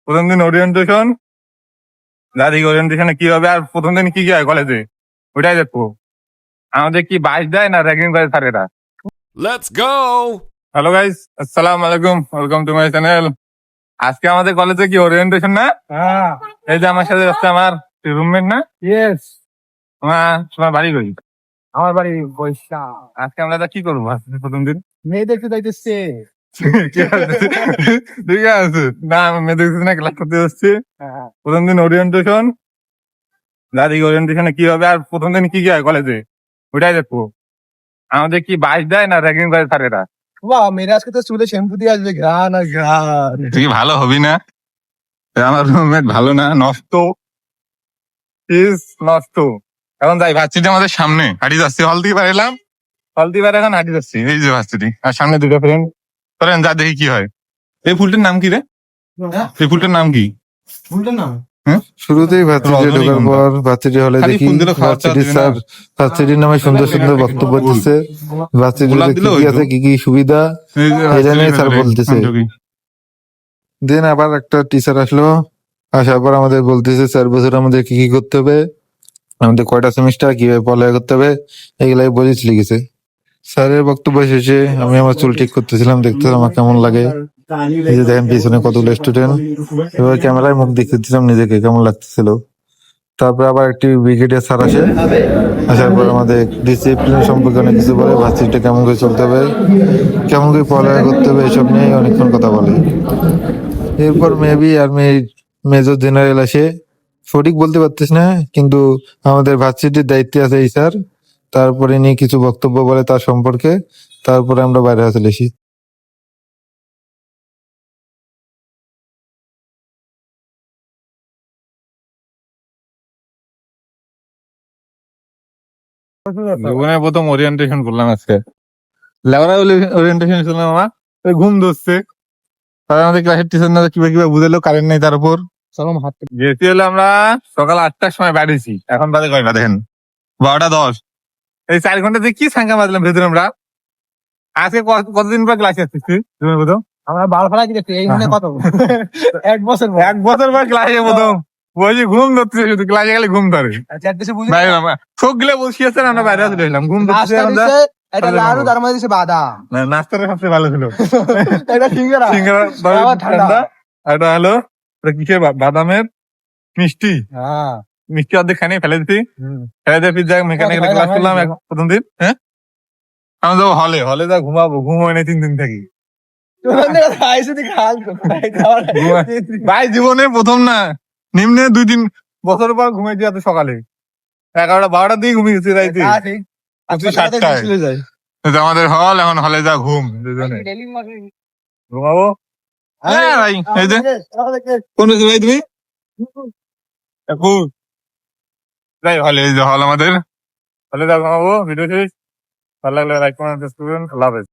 প্রথম দিন ওরিয়েন্টেশন, দাদিকে ওরিয়েন্টেশনে কি হবে আর প্রথম দিন কি কি হয় কলেজে ওইটাই দেখবো। আমাদের কি বাইশ দেয় না র্যাগিং করে স্যারেরা। Let's go! হ্যালো গাইস, আসসালামু আলাইকুম, ওয়েলকাম টু মাই চ্যানেল। আজকে আমাদের কলেজে কি ওরিয়েন্টেশন না? এই যে আমার সাথে যাচ্ছে আমার রুমমেট না? ইয়েস, তোমার বাড়ি কই? আমার বাড়ি বৈশা। আজকে আমরা এটা কি করবো আজকে প্রথম দিন? মেয়ে দেখতে যাইতেছে। ঠিক আছে না, আমি মেয়েদের না ক্লাস করতে যাচ্ছি। প্রথম দিন ওরিয়েন্টেশন, দাদিকে ওরিয়েন্টেশনে কি হবে আর প্রথম দিন কি কি হয় কলেজে ওইটাই দেখবো। আমাদের কি বাইশ দেয় না র্যাগিং করে স্যারেরা। বাহ, মেয়েরা আজকে তো চুলে শ্যাম্পু দিয়ে আসবে, ঘ্রাণ আর ঘ্রাণ। তুই ভালো হবি না? আমার রুমমেট ভালো না, নষ্ট ইজ নষ্ট। এখন যাই ভার্সিটি আমাদের সামনে হাঁটি যাচ্ছি, হল থেকে বার এলাম, হল থেকে বার এখন হাঁটি যাচ্ছি। এই যে ভার্সিটি আর সামনে দুটো ফ্রেন্ড। চলেন যা দেখি কি হয়। এই ফুলটার নাম কি রে? এই ফুলটার নাম কি? ফুলটার নাম শুরুতেই ভার্সিটি ঢোকার পর ভার্সিটি হলে খালি দেখি ফুল দিলে খাওয়া ভার্সিটি দিবে না। স্যার ভার্সিটির নামে সুন্দর সুন্দর বক্তব্য দিচ্ছে। ভার্সিটিতে গোলাপ কি দিলেও কি হইতো। আছে, কি কি সুবিধা এই যে এটা নিয়ে ভার্সিটির স্যার ভেতরে বলতেছে। সংযোগী। দেন আবার একটা টিচার আসলো, আসার পর আমাদের বলতেছে 4 বছর আমাদের কি কি করতে হবে, আমাদের কয়টা সেমিস্টার কিভাবে পড়ালেখা করতে হবে এগুলাই বলেছ লিখেছে। স্যারের বক্তব্য শেষে আমি আমার চুল ঠিক করতেছিলাম, দেখতেছিলাম আমার কেমন লাগে। এই যে দেখেন পিছনে কতগুলো স্টুডেন্ট, এবার ক্যামেরায় মুখ দেখতেছিলাম নিজেকে কেমন লাগতেছিল। তারপর আবার একটি ব্রিগেডিয়ার স্যার আসে, আসার পর আমাদের ডিসিপ্লিন সম্পর্কে অনেক কিছু বলে, ভার্সিটিটা কেমন করে চলতে হবে, কেমন করে পড়ালেখা করতে হবে, এসব নিয়ে অনেকক্ষণ কথা বলে। এরপর মেবি আর মেজর জেনারেল আসে, সঠিক বলতে পারতিস না, কিন্তু আমাদের ভার্সিটির দায়িত্বে আছে এই স্যার। তারপরে নিয়ে কিছু বক্তব্য বলে তার সম্পর্কে, তারপরে আমরা বাইরে চলে আসি। জীবনে প্রথম ওরিয়েন্টেশন করলাম আজকে। লেবারা ওরিয়েন্টেশন শুনলাম আমার, ওই ঘুম ধরছে। তারপর আমাদের ক্লাসের টিচার না কিভাবে কিভাবে বুঝালো, কারেন্ট নেই তার উপর। চরম হাত। গেছি হলো আমরা সকাল 8টার সময় বেরিয়েছি, এখন বাজে কয়টা দেখেন? 12টা 10। এই 4 ঘন্টা দিয়ে কি সাংকা বাজলাম ভেতরে আমরা। আজকে কতদিন পর ক্লাসে আসছিস তুই জীবনে প্রথম? আমরা বাল ফেলা কি দেখছি, এই মানে কত 1 বছর 1 বছর পর ক্লাসে প্রথম বলছি ঘুম ধরছে, শুধু ক্লাসে গেলে ঘুম ধরে। বুঝি বাইরে চোখ গিলে বসিয়েছে, আমরা বাইরে চলে এলাম, ঘুম ধরছে। নাস্তা দিছে, এটা লাড়ু, তার মধ্যে দিছে বাদাম, নাস্তাটা সবচেয়ে ভালো ছিল। এটা সিঙ্গারা, সিঙ্গারা আবার ঠান্ডা। ঠান্ডা, আর এটা হলো এটা কিসের বাদামের মিষ্টি। হ্যাঁ, মিষ্টি অর্ধেক খানি ফেলে দিচ্ছি, ফেলে দিয়ে ফির যাই মেকানিক্যাল ক্লাস করলাম প্রথম দিন। হ্যাঁ, আমি যাবো হলে, হলে যা ঘুমাবো, ঘুম হয় না 3 দিন থাকি। ভাই জীবনে প্রথম না, নিম্নে 2-3 বছর পর ঘুমাইছি এত সকালে। 11টা 12টার দিকে ঘুমিয়ে গেছি রাইতে। উঠছি 7টায়। এই যে আমাদের হল, এখন হলে যা ঘুম দুজনে ঘুমাবো। হ্যাঁ ভাই, এই যে কোন ভাই তুমি এখন যাই হলে, এই যে হল আমাদের, হলে যা ঘুমাবো। ভিডিও শেষ, ভালো লাগলে লাইক কমেন্ট করবেন, আল্লাহ হাফেজ।